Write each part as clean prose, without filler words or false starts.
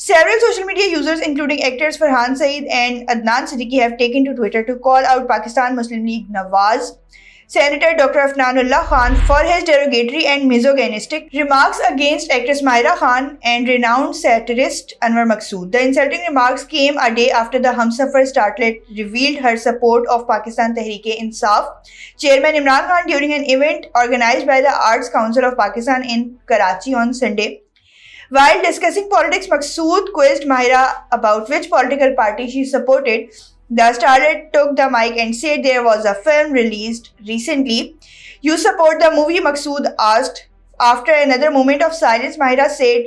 Several social media users, including actors Farhan Saeed and Adnan Siddiqui, have taken to Twitter to call out Pakistan Muslim League Nawaz Senator Dr. Afnanullah Khan for his derogatory and misogynistic remarks against actress Maira Khan and renowned satirist Anwar Maqsood. The insulting remarks came a day after the Humsafar starlet revealed her support of Pakistan Tehreek-e-Insaf chairman Imran Khan during an event organized by the Arts Council of Pakistan in Karachi on Sunday. While discussing politics, Maqsood quizzed Mahira about which political party she supported. The starlet took the mic and said there was a film released recently. You support the movie? Maqsood asked. After another moment of silence, Mahira said,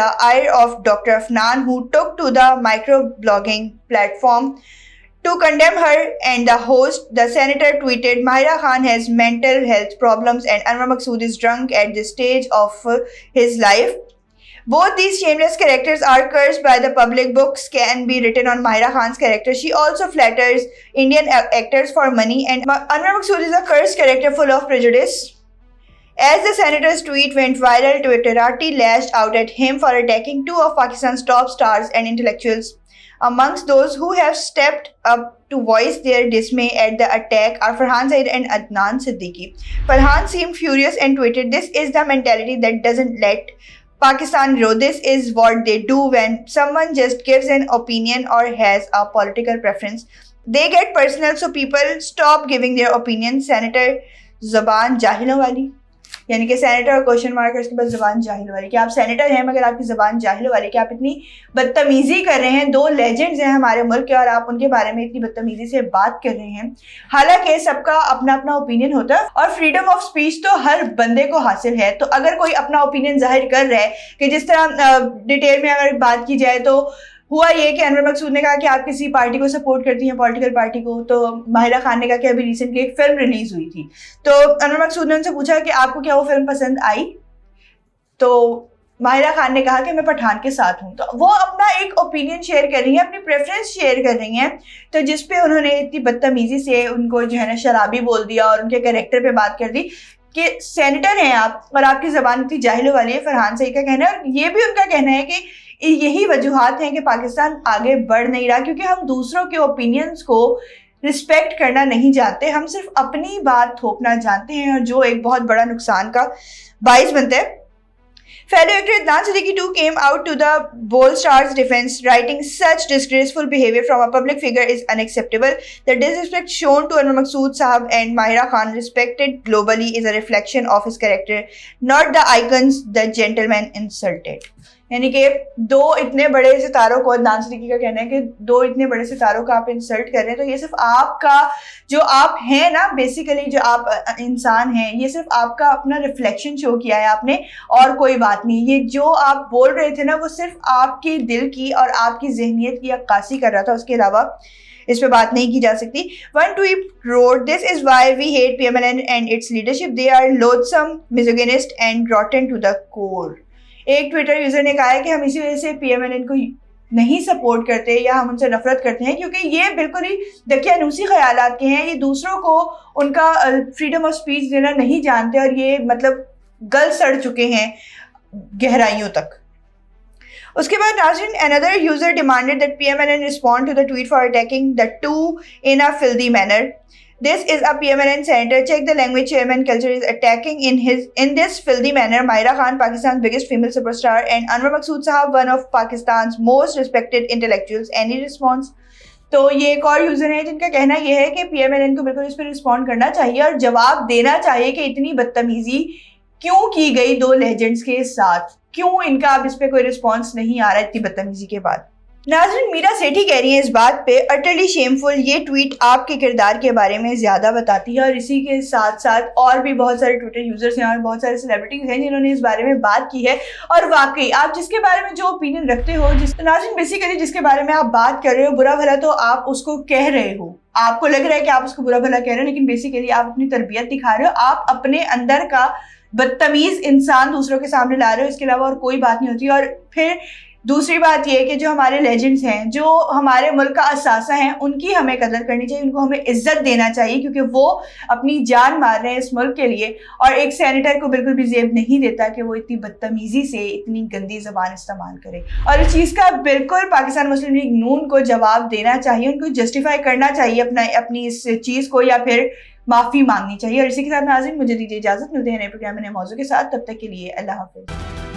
the ire of Dr. Afnan, who took to the microblogging platform to condemn her and the host. The senator tweeted, "Mahira Khan has mental health problems and Anwar Maqsood is drunk at this stage of his life. Both these shameless characters are cursed by the public. Books can be written on Mahira Khan's character. She also flatters Indian actors for money and Anwar Maqsood is a cursed character full of prejudice." As the senator's tweet went viral, Twitterati lashed out at him for attacking 2 of Pakistan's top stars and intellectuals. Amongst those who have stepped up to voice their dismay at the attack are Farhan Saeed and Adnan Siddiqui. Farhan seemed furious and tweeted, "This is the mentality that doesn't let Pakistan grow. This is what they do when someone just gives an opinion or has a political preference. they get personal, so people stop giving their opinion. Senator زبان جاہلوں والی, یعنی کہ senator اور question mark ہے اس کے بعد زبان جاہل والی. کہ آپ سینیٹر ہیں مگر آپ کی زبان جاہل والی, کہ آپ اتنی بدتمیزی کر رہے ہیں. 2 لیجنڈز ہیں ہمارے ملک کے اور آپ ان کے بارے میں اتنی بدتمیزی سے بات کر رہے ہیں. حالانکہ سب کا اپنا اپنا اوپینین ہوتا ہے اور فریڈم آف اسپیچ تو ہر بندے کو حاصل ہے. تو اگر کوئی اپنا اوپینین ظاہر کر رہا ہے, کہ جس طرح ڈیٹیل میں اگر بات کی جائے تو ہوا یہ کہ انور مقصود نے کہا کہ آپ کسی پارٹی کو سپورٹ کرتی ہیں, پولیٹیکل پارٹی کو. تو ماہرہ خان نے کہا کہ ابھی ریسنٹلی ایک فلم ریلیز ہوئی تھی, تو انور مقصود نے ان سے پوچھا کہ آپ کو کیا وہ فلم پسند آئی, تو ماہرہ خان نے کہا کہ میں پٹھان کے ساتھ ہوں. تو وہ اپنا ایک اوپینین شیئر کر رہی ہیں, اپنی پریفرنس شیئر کر رہی ہیں. تو جس پہ انہوں نے اتنی بدتمیزی سے ان کو جو ہے نا شرابی بول دیا اور ان کے کریکٹر پہ بات کر دی کہ سینیٹر ہیں آپ اور آپ کی زبان اتنی جاہلوں والی ہے. فرحان سعید کا کہنا ہے, اور یہ بھی ان کا کہنا ہے کہ یہی وجوہات ہیں کہ پاکستان آگے بڑھ نہیں رہا, کیونکہ ہم دوسروں کے اوپینینز کو رسپیکٹ کرنا نہیں جانتے, ہم صرف اپنی بات تھوپنا جانتے ہیں, اور جو ایک بہت بڑا نقصان کا باعث بنتا ہے. Fellow actor Adnan Siddiqui too came out to the Bold Star's defense, writing such disgraceful behavior from a public figure is unacceptable. The disrespect shown to Anwar Maqsood Sahab and Mahira Khan, respected globally, is a reflection of his character, not the icons the gentleman insulted. یعنی کہ 2 اتنے بڑے ستاروں کو, عدنان صدیقی کا کہنا ہے کہ 2 اتنے بڑے ستاروں کا آپ انسلٹ کر رہے ہیں, تو یہ صرف آپ کا جو آپ ہیں نا, بیسیکلی جو آپ انسان ہیں, یہ صرف آپ کا اپنا ریفلیکشن شو کیا ہے آپ نے, اور کوئی بات نہیں. یہ جو آپ بول رہے تھے نا وہ صرف آپ کے دل کی اور آپ کی ذہنیت کی عکاسی کر رہا تھا, اس کے علاوہ اس پہ بات نہیں کی جا سکتی. One tweet wrote, "This is why we hate PMLN and its leadership. They are loathsome, misogynist and rotten to the core." ایک ٹویٹر یوزر نے کہا ہے کہ ہم اسی وجہ سے پی ایم ایل این کو نہیں سپورٹ کرتے یا ہم ان سے نفرت کرتے ہیں, کیونکہ یہ بالکل ہی دقیانوسی خیالات کے ہیں. یہ دوسروں کو ان کا فریڈم آف اسپیچ دینا نہیں جانتے, اور یہ مطلب گل سڑ چکے ہیں گہرائیوں تک. اس کے بعد ناظرین, another user demanded that PMLN respond to the tweet for attacking the 2 in a filthy manner. This is a PMLN senator. Check the language. Chairman culture is attacking in this filthy manner. Mahira Khan, Pakistan's biggest female superstar, and Anwar Maqsood Sahab, one of Pakistan's most respected intellectuals. Any response? تو یہ ایک اور user ہیں جن کا کہنا یہ ہے کہ پی ایم ایل این کو بالکل اس پہ رسپونڈ کرنا چاہیے اور جواب دینا چاہیے کہ اتنی بدتمیزی کیوں کی گئی 2 لیجنڈز کے ساتھ, کیوں ان کا اب اس پہ کوئی رسپانس نہیں آ رہا اتنی بدتمیزی کے بعد. ناظرین, میرا سیٹھی کہہ رہی ہیں اس بات پہ, اٹرلی شیمفل. یہ ٹویٹ آپ کے کردار کے بارے میں زیادہ بتاتی ہے, اور اسی کے ساتھ ساتھ اور بھی بہت سارے ٹویٹر یوزرز ہیں اور بہت سارے سیلیبریٹیز ہیں جنہوں نے اس بارے میں بات کی ہے. اور واقعی آپ جس کے بارے میں جو اوپینین رکھتے ہو, ناظرین بیسیکلی جس کے بارے میں آپ بات کر رہے ہو برا بھلا, تو آپ اس کو کہہ رہے ہو, آپ کو لگ رہا ہے کہ آپ اس کو برا بھلا کہہ رہے ہو, لیکن بیسیکلی آپ اپنی تربیت دکھا رہے ہو, آپ اپنے اندر کا بدتمیز انسان دوسروں کے سامنے لا رہے ہو. اس کے علاوہ اور کوئی بات نہیں ہوتی. اور پھر دوسری بات یہ کہ جو ہمارے لیجنڈز ہیں, جو ہمارے ملک کا اثاثہ ہیں, ان کی ہمیں قدر کرنی چاہیے, ان کو ہمیں عزت دینا چاہیے, کیونکہ وہ اپنی جان مار رہے ہیں اس ملک کے لیے. اور ایک سینیٹر کو بالکل بھی زیب نہیں دیتا کہ وہ اتنی بدتمیزی سے اتنی گندی زبان استعمال کرے. اور اس چیز کا بالکل پاکستان مسلم لیگ نون کو جواب دینا چاہیے, ان کو جسٹیفائی کرنا چاہیے اپنی اس چیز کو, یا پھر معافی مانگنی چاہیے. اور اسی کے ساتھ ناظرین مجھے دیجیے اجازت, ملتے ہیں نئے پروگرام میں نئے موضوع کے ساتھ. تب تک کے لیے اللہ حافظ.